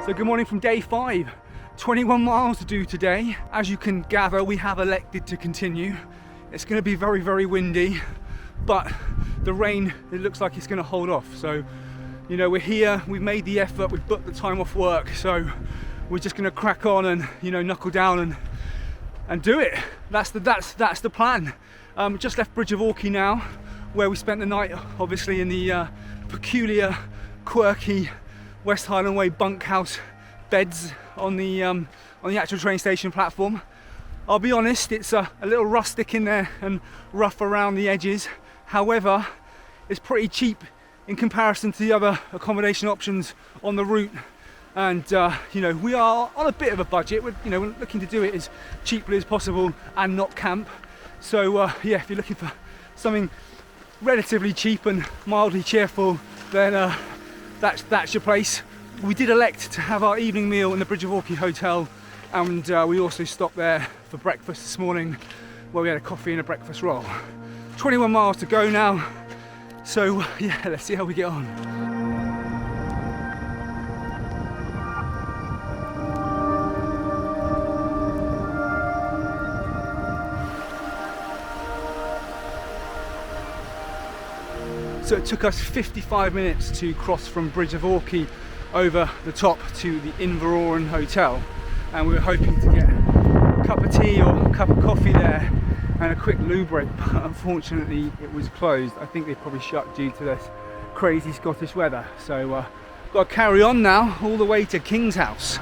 So good morning from day 5. 21 miles to do today. As you can gather, we have elected to continue. It's going to be very, very windy, but the rain, it looks like it's going to hold off. So, you know, we're here, we've made the effort, we've booked the time off work, so we're just going to crack on and, you know, knuckle down and do it. That's the plan. Just left Bridge of Orchy now, where we spent the night, obviously, in the peculiar, quirky West Highland Way bunkhouse beds on the actual train station platform. I'll be honest, it's a little rustic in there and rough around the edges. However, it's pretty cheap in comparison to the other accommodation options on the route. And you know, we are on a bit of a budget. We're looking to do it as cheaply as possible and not camp. So yeah, if you're looking for something relatively cheap and mildly cheerful, then that's your place. We did elect to have our evening meal in the Bridge of Orchy hotel, and we also stopped there for breakfast this morning, where we had a coffee and a breakfast roll. 21 miles to go now, so yeah, let's see how we get on. So it took us 55 minutes to cross from Bridge of Orchy over the top to the Inveroran Hotel, and we were hoping to get a cup of tea or a cup of coffee there and a quick loo break, but unfortunately it was closed. I think they probably shut due to this crazy Scottish weather. So got to carry on now all the way to King's House.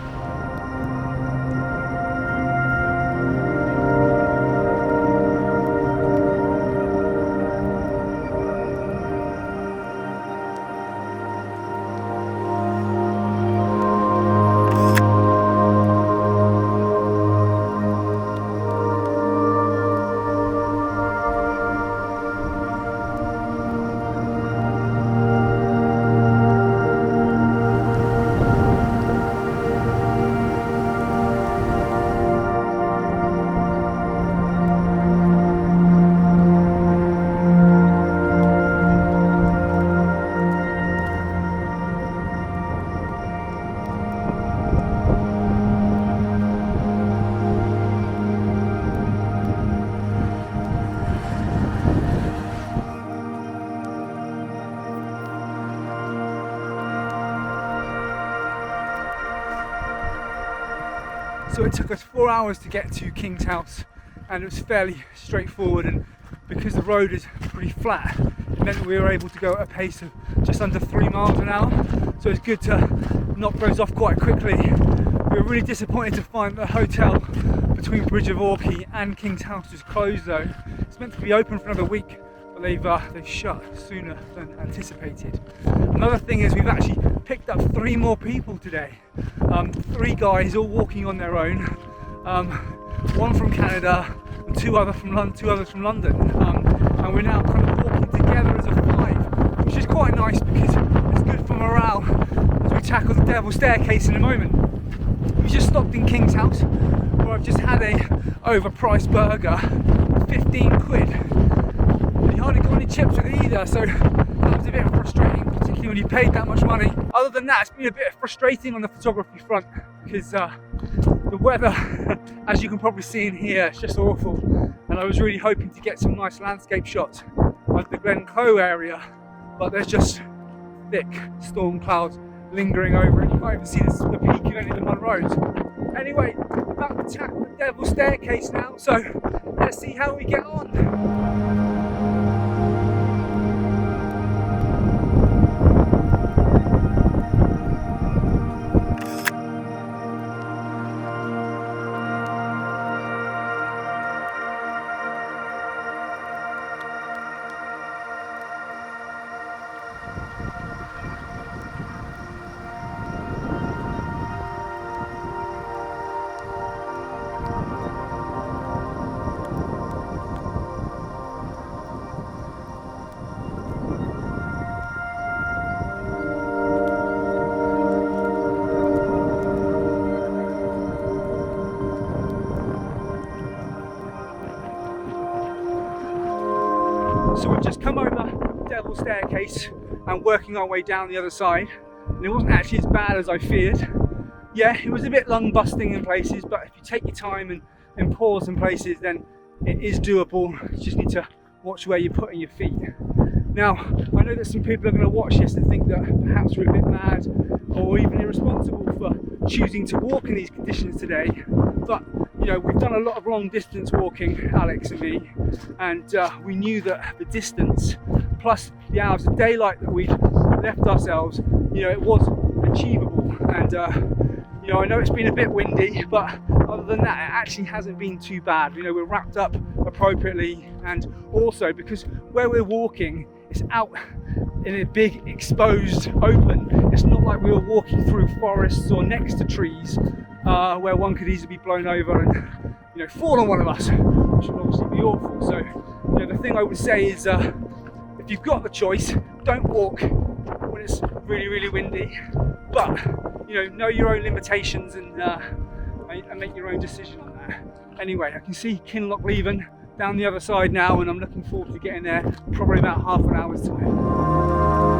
So it took us 4 hours to get to King's House, and it was fairly straightforward, and because the road is pretty flat, it meant that we were able to go at a pace of just under 3 miles an hour. So it's good to knock those off quite quickly. We were really disappointed to find the hotel between Bridge of Orchy and King's House is closed though. It's meant to be open for another week, but they've shut sooner than anticipated. Another thing is we've actually picked up 3 more people today. 3 guys all walking on their own. 1 from Canada and 2 others from London. And we're now kind of walking together as a 5, which is quite nice because it's good for morale as we tackle the Devil's Staircase in a moment. We just stopped in King's House, where I've just had a overpriced burger, 15 quid. You hardly got any chips with it either, so that was a bit frustrating, particularly when you paid that much money. Other than that, it's been a bit frustrating on the photography front because the weather, as you can probably see in here, it's just awful. And I was really hoping to get some nice landscape shots of the Glencoe area, but there's just thick storm clouds lingering over it. You can't even see the peak of any of the Munros. Anyway, about to tackle the Devil's Staircase now, so let's see how we get on. So we've just come over Devil's Staircase and working our way down the other side, and it wasn't actually as bad as I feared. yeah, it was a bit lung busting in places, but if you take your time and pause in places, then it is doable. You just need to watch where you're putting your feet. Now, I know that some people are going to watch this and think that perhaps we're a bit mad or even irresponsible for choosing to walk in these conditions today, but you know, we've done a lot of long distance walking, Alex and me, and we knew that the distance plus the hours of daylight that we'd left ourselves, you know, it was achievable. And you know, I know it's been a bit windy, but other than that, it actually hasn't been too bad. You know, we're wrapped up appropriately, and also because where we're walking, it's out in a big exposed open. It's not like we were walking through forests or next to trees where one could easily be blown over and, you know, fall on one of us, which would obviously be awful. So, you know, the thing I would say is, if you've got the choice, don't walk when it's really, really windy, but you know your own limitations and make your own decision on that. Anyway, I can see Kinloch Leven down the other side now, and I'm looking forward to getting there probably about half an hour's time.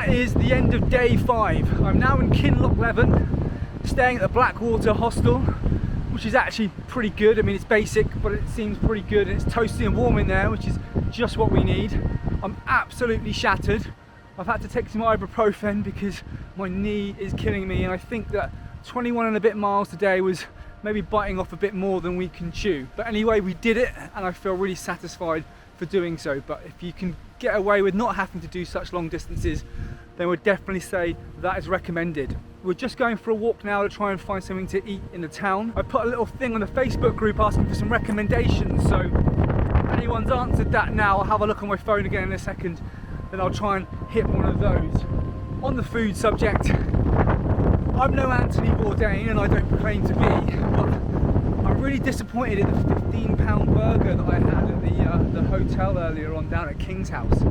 Is the end of day 5. I'm now in Kinloch Leven, staying at the Blackwater Hostel, which is actually pretty good. I mean, it's basic, but it seems pretty good, and it's toasty and warm in there, which is just what we need. I'm absolutely shattered. I've had to take some ibuprofen because my knee is killing me, and I think that 21 and a bit miles today was maybe biting off a bit more than we can chew. But anyway, we did it, and I feel really satisfied for doing so. But if you can get away with not having to do such long distances, then we'd definitely say that is recommended. We're just going for a walk now to try and find something to eat in the town. I put a little thing on the Facebook group asking for some recommendations, so if anyone's answered that now, I'll have a look on my phone again in a second, then I'll try and hit one of those. On the food subject, I'm no Anthony Bourdain, and I don't proclaim to be, but I'm really disappointed in the £15 burger that I had at the hotel earlier on down at King's House.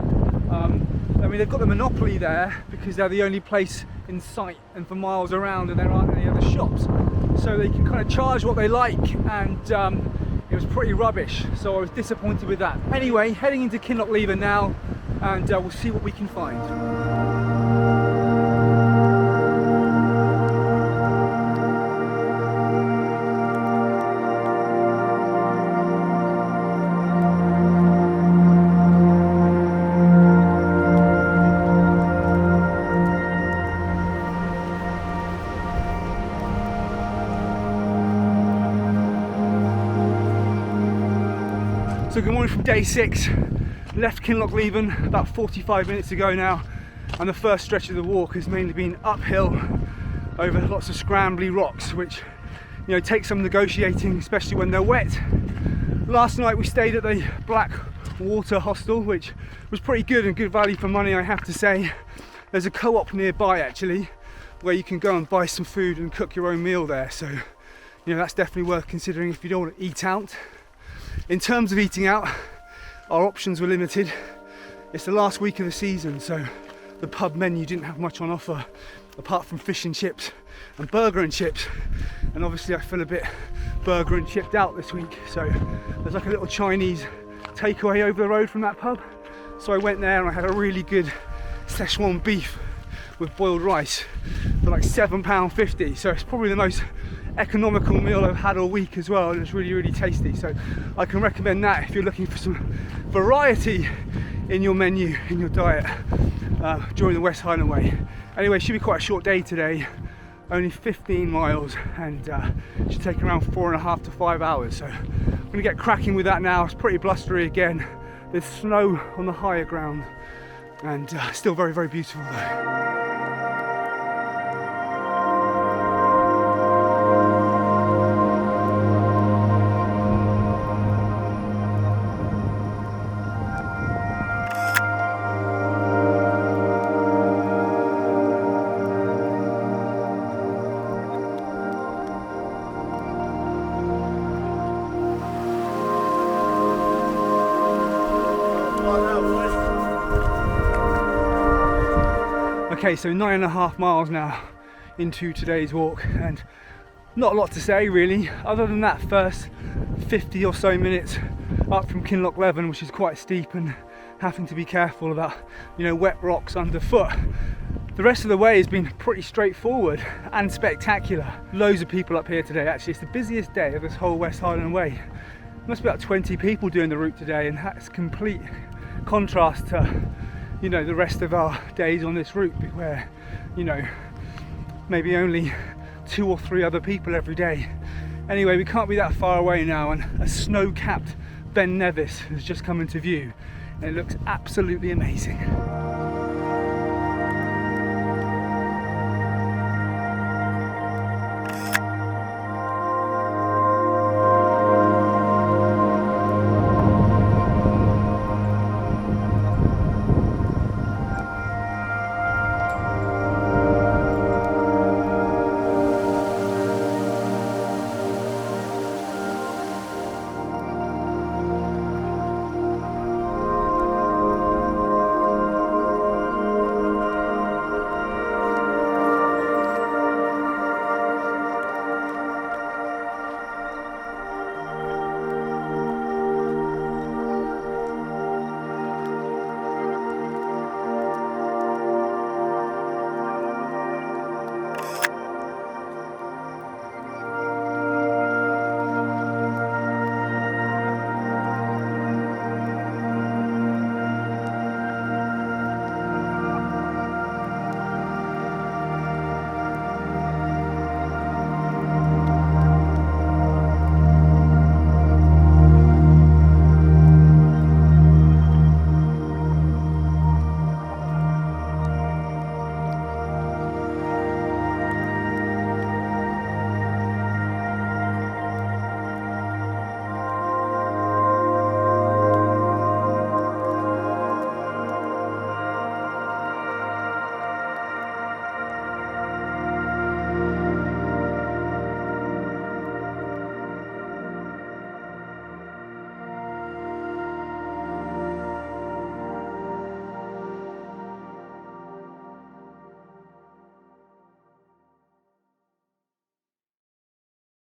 I mean, they've got the monopoly there because they're the only place in sight and for miles around, and there aren't any other shops, so they can kind of charge what they like, and it was pretty rubbish, so I was disappointed with that. Anyway, heading into Kinloch Leven now, and we'll see what we can find. So good morning from day 6, left Kinloch Leven about 45 minutes ago now, and the first stretch of the walk has mainly been uphill over lots of scrambly rocks, which, you know, takes some negotiating, especially when they're wet. Last night we stayed at the Blackwater Hostel, which was pretty good and good value for money, I have to say. There's a co-op nearby actually, where you can go and buy some food and cook your own meal there, so you know, that's definitely worth considering if you don't want to eat out. In terms of eating out, our options were limited. It's the last week of the season, so the pub menu didn't have much on offer apart from fish and chips and burger and chips, and obviously I feel a bit burger and chipped out this week, so there's like a little Chinese takeaway over the road from that pub, so I went there and I had a really good Szechuan beef with boiled rice for like £7.50, so it's probably the most economical meal I've had all week as well, and it's really, really tasty, so I can recommend that if you're looking for some variety in your menu, in your diet during the West Highland Way. Anyway, it should be quite a short day today, only 15 miles, and it should take around 4.5 to 5 hours, so I'm going to get cracking with that now. It's pretty blustery again, there's snow on the higher ground, and still very, very beautiful though. Okay, so 9.5 miles now into today's walk, and not a lot to say really, other than that first 50 or so minutes up from Kinloch Leven, which is quite steep and having to be careful about, you know, wet rocks underfoot. The rest of the way has been pretty straightforward and spectacular. Loads of people up here today. Actually, it's the busiest day of this whole West Highland Way. There must be about 20 people doing the route today, and that's complete contrast to, you know, the rest of our days on this route, where, you know, maybe only 2 or 3 other people every day. Anyway, we can't be that far away now, and a snow-capped Ben Nevis has just come into view, and it looks absolutely amazing.